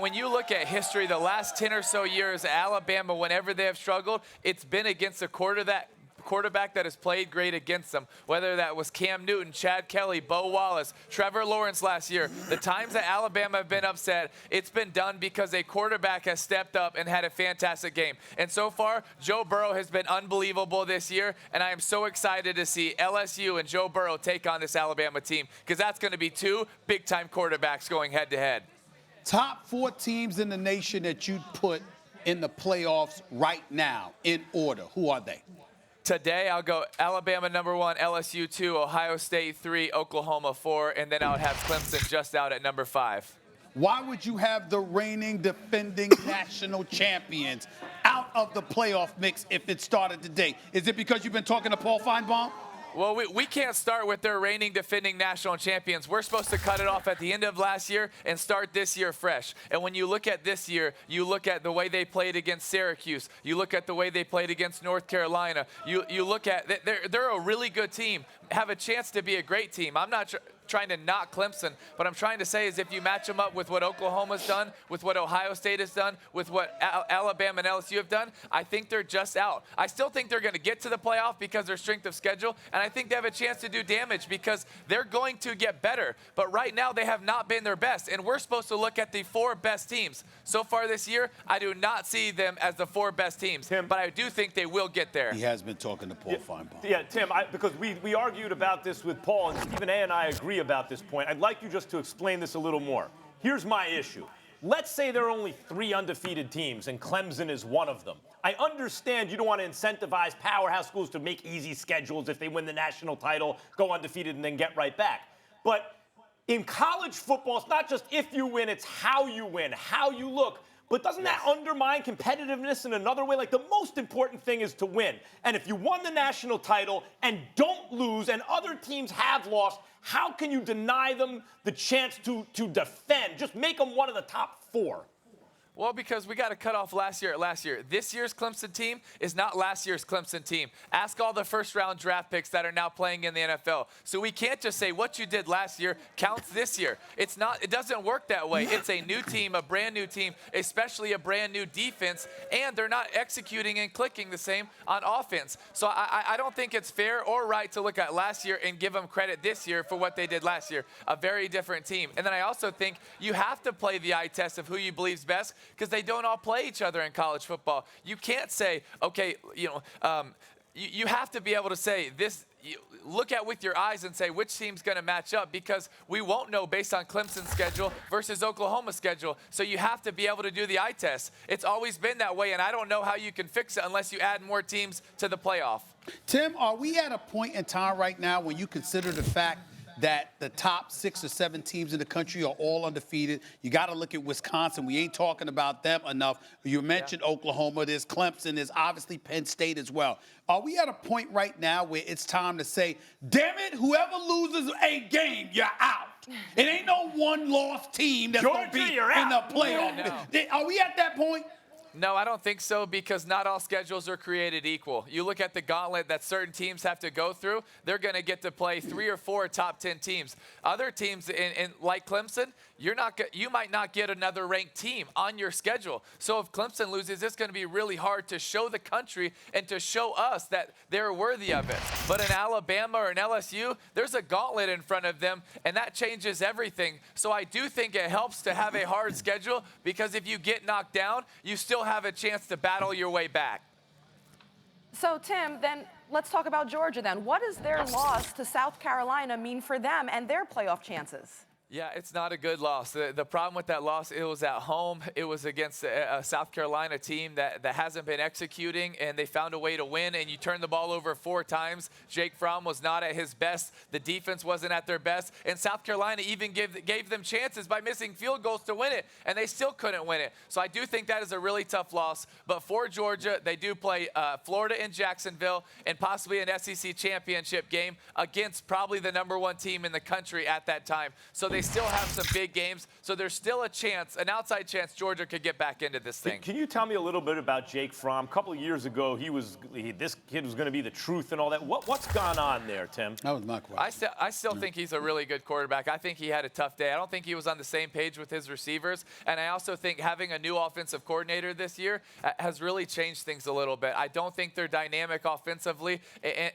When you look at history, the last 10 or so years, Alabama, whenever they have struggled, it's been against a quarterback that has played great against them, whether that was Cam Newton, Chad Kelly, Bo Wallace, Trevor Lawrence last year. The times that Alabama have been upset, it's been done because a quarterback has stepped up and had a fantastic game. And so far, Joe Burrow has been unbelievable this year, and I am so excited to see LSU and Joe Burrow take on this Alabama team, because that's going to be two big-time quarterbacks going head-to-head. Top 4 teams in the nation that you'd put in the playoffs right now in order. Who are they? Today, I'll go Alabama number 1, LSU 2, Ohio State 3, Oklahoma 4, and then I would have Clemson just out at number 5. Why would you have the reigning, defending national champions out of the playoff mix if it started today? Is it because you've been talking to Paul Feinbaum? Well, we can't start with their reigning defending national champions. We're supposed to cut it off at the end of last year and start this year fresh. And when you look at this year, you look at the way they played against Syracuse. You look at the way they played against North Carolina. You look at, they're a really good team, have a chance to be a great team. I'm not trying to knock Clemson. What I'm trying to say is if you match them up with what Oklahoma's done, with what Ohio State has done, with what Alabama and LSU have done, I think they're just out. I still think they're going to get to the playoff because of their strength of schedule, and I think they have a chance to do damage because they're going to get better. But right now, they have not been their best, and we're supposed to look at the 4 best teams. So far this year, I do not see them as the 4 best teams, but I do think they will get there. He has been talking to Paul Feinbaum. Yeah, Tim, because we argued about this with Paul, and Stephen A. and I agree about this point. I'd like you just to explain this a little more. Here's my issue. Let's say there are only 3 undefeated teams, and Clemson is one of them. I understand you don't want to incentivize powerhouse schools to make easy schedules if they win the national title, go undefeated, and then get right back. But in college football, it's not just if you win, it's how you win, how you look. But doesn't that undermine competitiveness in another way? Like, the most important thing is to win. And if you won the national title and don't lose, and other teams have lost, how can you deny them the chance to defend? Just make them one of the top 4. Well, because we got to cut off last year at last year. This year's Clemson team is not last year's Clemson team. Ask all the first-round draft picks that are now playing in the NFL. So we can't just say what you did last year counts this year. It's not. It doesn't work that way. It's a new team, a brand-new team, especially a brand-new defense, and they're not executing and clicking the same on offense. So I don't think it's fair or right to look at last year and give them credit this year for what they did last year. A very different team. And then I also think you have to play the eye test of who you believe is best, because they don't all play each other in college football. You can't say, okay, you have to be able to say this. Look at with your eyes and say which team's going to match up, because we won't know based on Clemson's schedule versus Oklahoma's schedule. So you have to be able to do the eye test. It's always been that way, and I don't know how you can fix it unless you add more teams to the playoff. Tim, are we at a point in time right now when you consider the fact that the top 6 or 7 teams in the country are all undefeated? You got to look at Wisconsin. We ain't talking about them enough. You mentioned Oklahoma. There's Clemson. There's obviously Penn State as well. Are we at a point right now where it's time to say, damn it, whoever loses a game, you're out? It ain't no one-loss team that's going to be in the playoff. No. Are we at that point? No, I don't think so, because not all schedules are created equal. You look at the gauntlet that certain teams have to go through, they're going to get to play 3 or 4 top 10 teams. Other teams, like Clemson, you might not get another ranked team on your schedule. So if Clemson loses, it's going to be really hard to show the country and to show us that they're worthy of it. But in Alabama or in LSU, there's a gauntlet in front of them, and that changes everything. So I do think it helps to have a hard schedule, because if you get knocked down, you still have a chance to battle your way back. So, Tim, then let's talk about Georgia then. What does their loss to South Carolina mean for them and their playoff chances? Yeah, it's not a good loss. The problem with that loss, it was at home. It was against a South Carolina team that hasn't been executing, and they found a way to win, and you turned the ball over 4 times. Jake Fromm was not at his best. The defense wasn't at their best, and South Carolina even gave them chances by missing field goals to win it, and they still couldn't win it. So I do think that is a really tough loss. But for Georgia, they do play Florida in Jacksonville and possibly an SEC championship game against probably the #1 team in the country at that time. So they they still have some big games. So there's still a chance, an outside chance, Georgia could get back into this thing. Can you tell me a little bit about Jake Fromm? A couple of years ago, this kid was going to be the truth and all that. What's gone on there, Tim? That was my question. I still think he's a really good quarterback. I think he had a tough day. I don't think he was on the same page with his receivers. And I also think having a new offensive coordinator this year has really changed things a little bit. I don't think they're dynamic offensively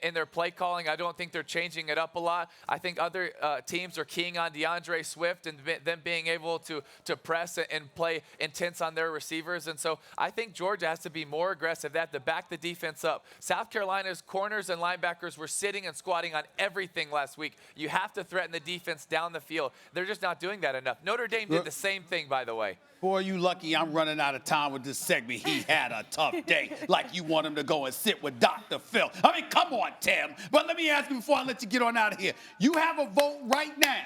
in their play calling. I don't think they're changing it up a lot. I think other teams are keying on DeAndre Swift and them being able to press and play intense on their receivers. And so I think Georgia has to be more aggressive. They have to back the defense up. South Carolina's corners and linebackers were sitting and squatting on everything last week. You have to threaten the defense down the field. They're just not doing that enough. Notre Dame did the same thing, by the way. Boy, you lucky I'm running out of time with this segment. He had a tough day. Like you want him to go and sit with Dr. Phil. I mean, come on, Tim. But let me ask you before I let you get on out of here. You have a vote right now.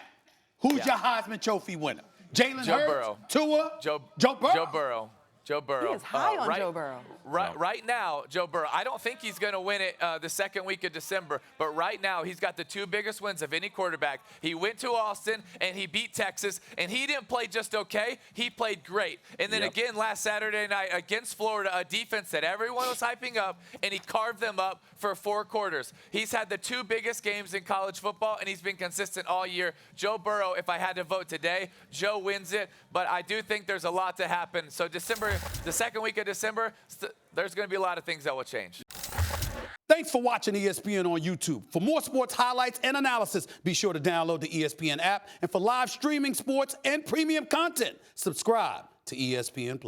Who's your Heisman Trophy winner? Jalen Joe Hurts? Burrow. Tua? Joe Burrow? Joe Burrow. Joe Burrow. He is high on Joe Burrow. Right now, Joe Burrow, I don't think he's going to win it the second week of December, but right now he's got the 2 biggest wins of any quarterback. He went to Austin, and he beat Texas, and he didn't play just okay. He played great. And then again last Saturday night against Florida, a defense that everyone was hyping up, and he carved them up for 4 quarters. He's had the 2 biggest games in college football, and he's been consistent all year. Joe Burrow, if I had to vote today, Joe wins it, but I do think there's a lot to happen. So December, the second week of December, there's going to be a lot of things that will change. Thanks for watching ESPN on YouTube. For more sports highlights and analysis, be sure to download the ESPN app. And for live streaming sports and premium content, subscribe to ESPN+.